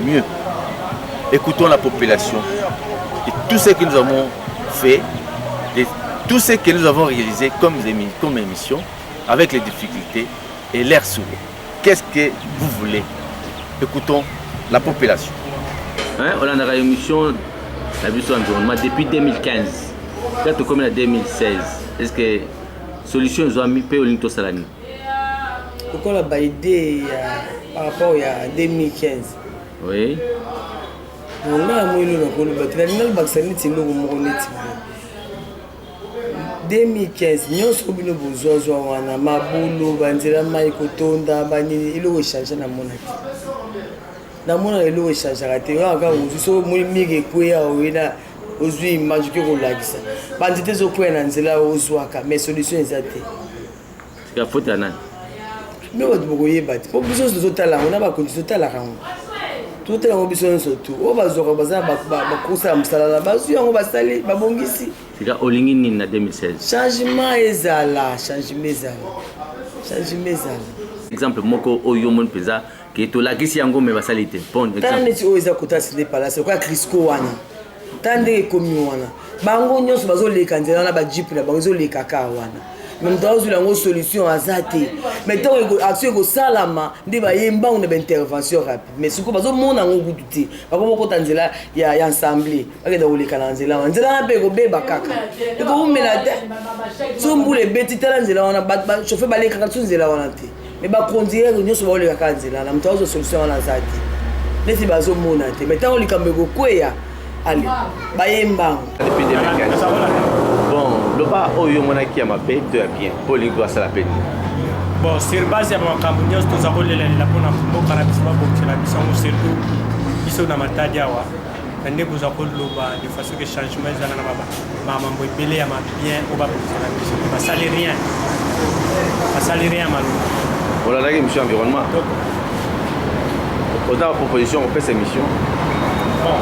mieux. Écoutons la population et tout ce que nous avons fait, et tout ce que nous avons réalisé comme émission, avec les difficultés et l'air sourd. Qu'est-ce que vous voulez? Écoutons la population. On a une émission environnement depuis 2015. Quand on commence en 2016, est-ce que solution ils ont mis au Linto Salani? On a une idée par rapport à 2015. Oui. On a un 2015, nous sommes besoin de Mabulu, Banzela, Maïkotonda, Banini, il faut changer na monaki. Na monaki, il faut changer. Tu vois, quand vous êtes au milieu de quoi, vous êtes aux yeux magiques au lac. Banzete zo quoi na Nzela au Zouaka, mais solution exacte. C'est la faute à nan. Mais vous devez battre. Pour besoin de total là, on a pas condition total là. Tout est en besoin surtout. On va zoka baza ba kosa msala la bazu yango basali ba bongisi. C'est la Olingini en 2016. Changement ezala. Exemple moko oyo mon pesa que to la gisi yango me basalite. Bon exemple. Tande ti oyo eza kota sile palace kwa Crisco wana. Tande ekomi wana. Bango nyonso bazoleka nzela na ba jeep na bango zoleka ka wana. Même temps où la solution azate. Mais tant que action ko salama ndi ba yemba on intervention rapide. Mais ce ko bazo mona ngo douter. Ba ko tanzela ya ensemble. Ba ke da oleka na nzela. Nzela na pe ko beba kaka. E ko umela te. So mbule beti tala nzela wana ba chauffeur ba leka ka nzela wana te. Mais ba conduire nyonso ba oleka ka nzela na mtazo solution wana azate. Neti bazo mona te. Mais tant olika mbego kweya. Allez, ba yemba. Depuis 2015. Bon, le bas où il y a qui a ma paix, tout est bien. Pour les gars, ça la peine. Bon, sur base de mon campagnon, tout ça, on est là pour nous faire la mission, surtout, ils sont dans ma taille. On est pour de façon que changement est dans la maman, on peut bien, on va pour la mission. On va salir rien. On va salir rien, malheureusement. On a la mission environnement. On a la proposition, on fait ces missions. Bon.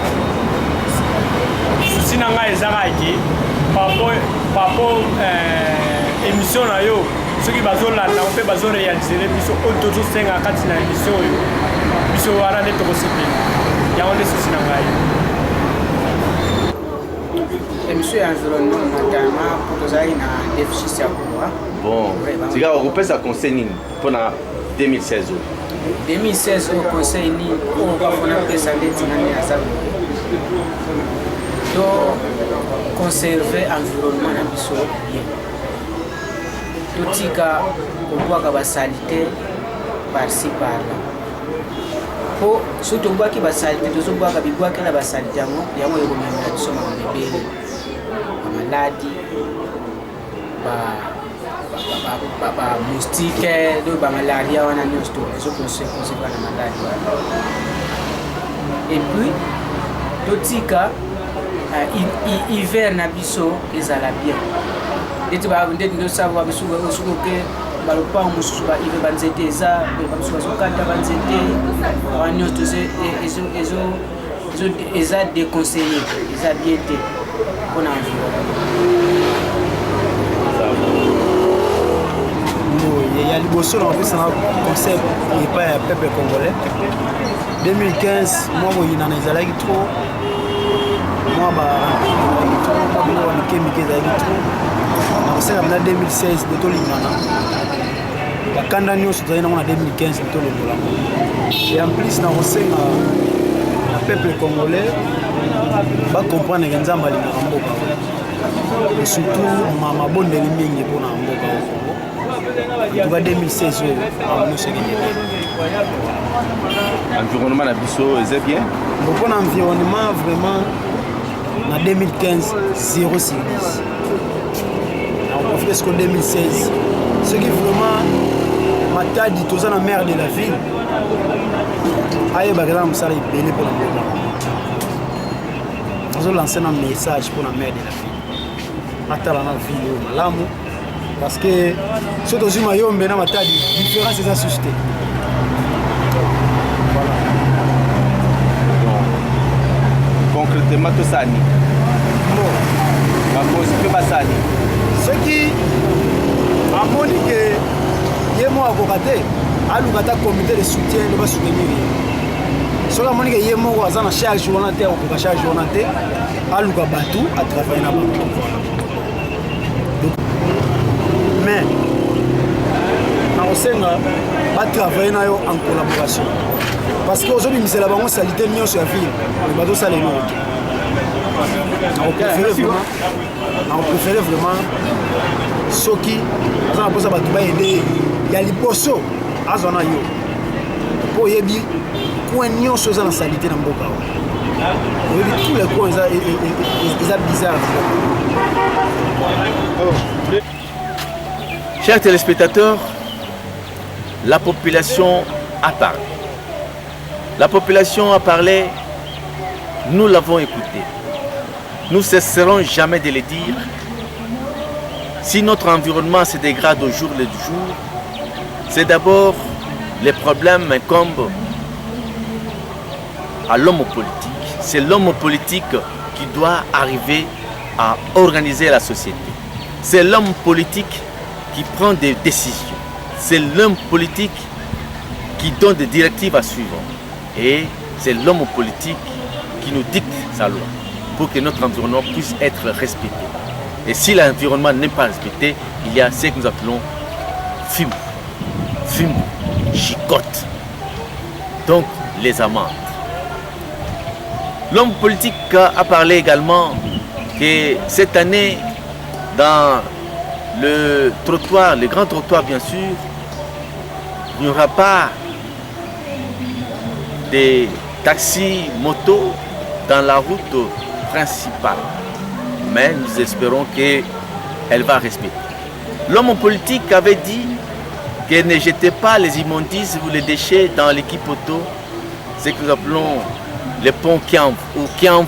Si on a les arrêtés, par rapport à l'émission, ceux qui sont là, on peut réaliser l'émission autour de 5 à 4 émissions. L'émission est en train de se faire. Il y a un souci dans la l'émission environnementale pour que un déficit à quoi. Bon, c'est grave, on peut ça conseiller pendant 2016. 2016, au conseil, on va faire ça donc conserver l'environnement bien. Tout ce qu'on voit que salité par-ci par-là. Pour surtout voir que la salité, tout ce qu'on voit que la salité, il y a un bébé, la maladie, la moustique, la malaria, on a une histoire, la maladie. Et puis, tout ce hiver na biso ezala bien ndeti ba ndeti ndo savoir biso ke balopa mususu ba hiver banzete eza ba biso bazokata banzete banyo tous eza déconseillé eza bien te pour l'environnement. Il y a liboso na office na concept et pas un peuple congolais 2015 moi il en ezalaki trop moi en 2016 de Tolimana. La Candagno se en 2015 de Tolimana. Et en plus, le peuple congolais va comprendre que nous avons et surtout, ma bonne ligne pour nous. En 2016, l'environnement est bien. Pour l'environnement, vraiment. En 2015, 0 sur 10. On fait ce qu'en 2016. Ce qui vraiment m'a dit tout ça dans la mer de la ville. Aïe, par exemple, ça est béni pour la mer. Nous allons lancer un message pour la mer de la ville. Attends la ville, l'amour. Parce que ce que je me dis, la différence est assustée. Concrètement, tout ça, ce qui a montré que moi à comité de soutien ne va soutenir. soki amoni ke ye moko aza na charge wana te akokoka charge wana te aluka bato atravaille na bango mais nakosenga batravaille na yo en collaboration parce que ozobimisela bango salite nyonso ya ville me bazosala eloko te nakopréféré vraiment soki aza na mposa bato baede ya liboso azwa na yo mpo oyebi coin nyonso eza na salite na mboka oyebi tous les coins eza bizarre. Chers téléspectateurs, la population a parlé. La population a parlé, nous l'avons écouté. Nous ne cesserons jamais de le dire. Si notre environnement se dégrade au jour le jour, c'est d'abord les problèmes incombent à l'homme politique. C'est l'homme politique qui doit arriver à organiser la société. C'est l'homme politique qui prend des décisions. C'est l'homme politique qui donne des directives à suivre. Et c'est l'homme politique qui nous dicte sa loi pour que notre environnement puisse être respecté. Et si l'environnement n'est pas respecté, il y a ce que nous appelons fume, chicotte. Donc les amendes. L'homme politique a parlé également que cette année, dans le trottoir, le grand trottoir bien sûr, il n'y aura pas des taxis, motos dans la route principale. Mais nous espérons qu'elle va respecter. L'homme politique avait dit qu'elle ne jetait pas les immondices ou les déchets dans l'équipe auto, ce que nous appelons les ponts Kiamvu ou Kiamvu.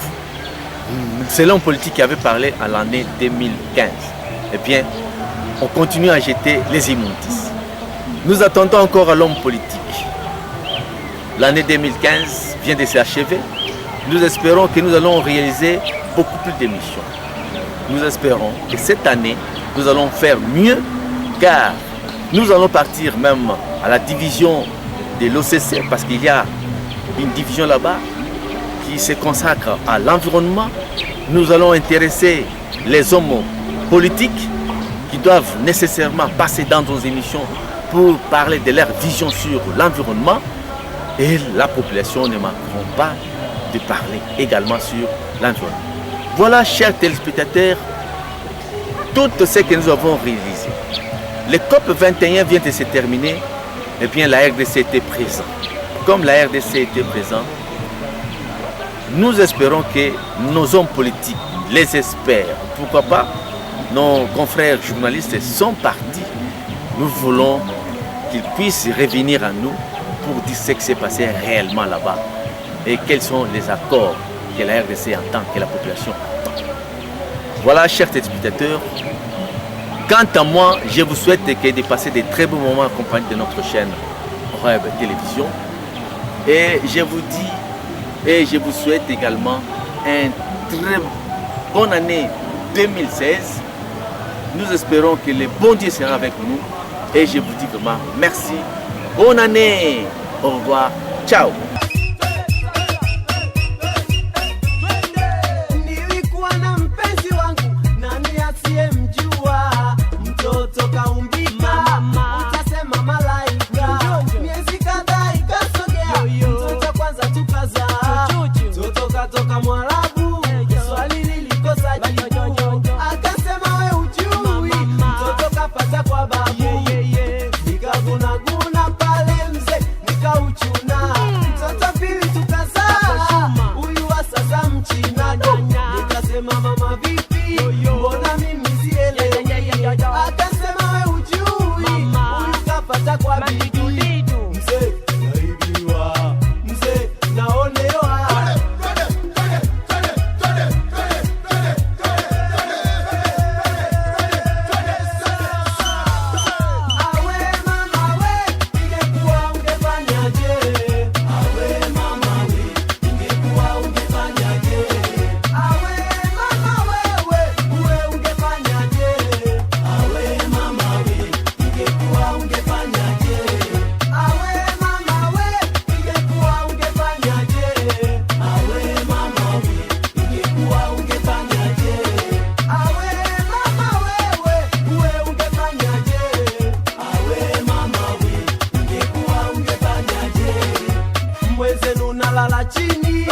C'est l'homme politique qui avait parlé en l'année 2015. Eh bien, on continue à jeter les immondices. Nous attendons encore à l'homme politique. L'année 2015 vient de s'achever. Nous espérons que nous allons réaliser beaucoup plus d'émissions. Nous espérons que cette année, nous allons faire mieux, car nous allons partir même à la division de l'OCC, parce qu'il y a une division là-bas qui se consacre à l'environnement. Nous allons intéresser les hommes politiques qui doivent nécessairement passer dans nos émissions pour parler de leur vision sur l'environnement. Et la population ne manqueront pas de parler également sur l'environnement. Voilà, chers téléspectateurs, tout ce que nous avons réalisé. Le COP 21 vient de se terminer. Eh bien, la RDC était présente. Comme la RDC était présente, nous espérons que nos hommes politiques, les experts, pourquoi pas, nos confrères journalistes sont partis. Nous voulons qu'ils puissent revenir à nous pour dire ce qui s'est passé réellement là-bas et quels sont les accords que la RDC entend, que la population entend. Voilà, chers téléspectateurs, quant à moi, je vous souhaite de passer de très beaux moments accompagnés de notre chaîne Web Télévision. Et je vous dis, et je vous souhaite également une très bonne année 2016. Nous espérons que le bon Dieu sera avec nous. Et je vous dis vraiment merci. Bonne année. Au revoir. Ciao. lala chini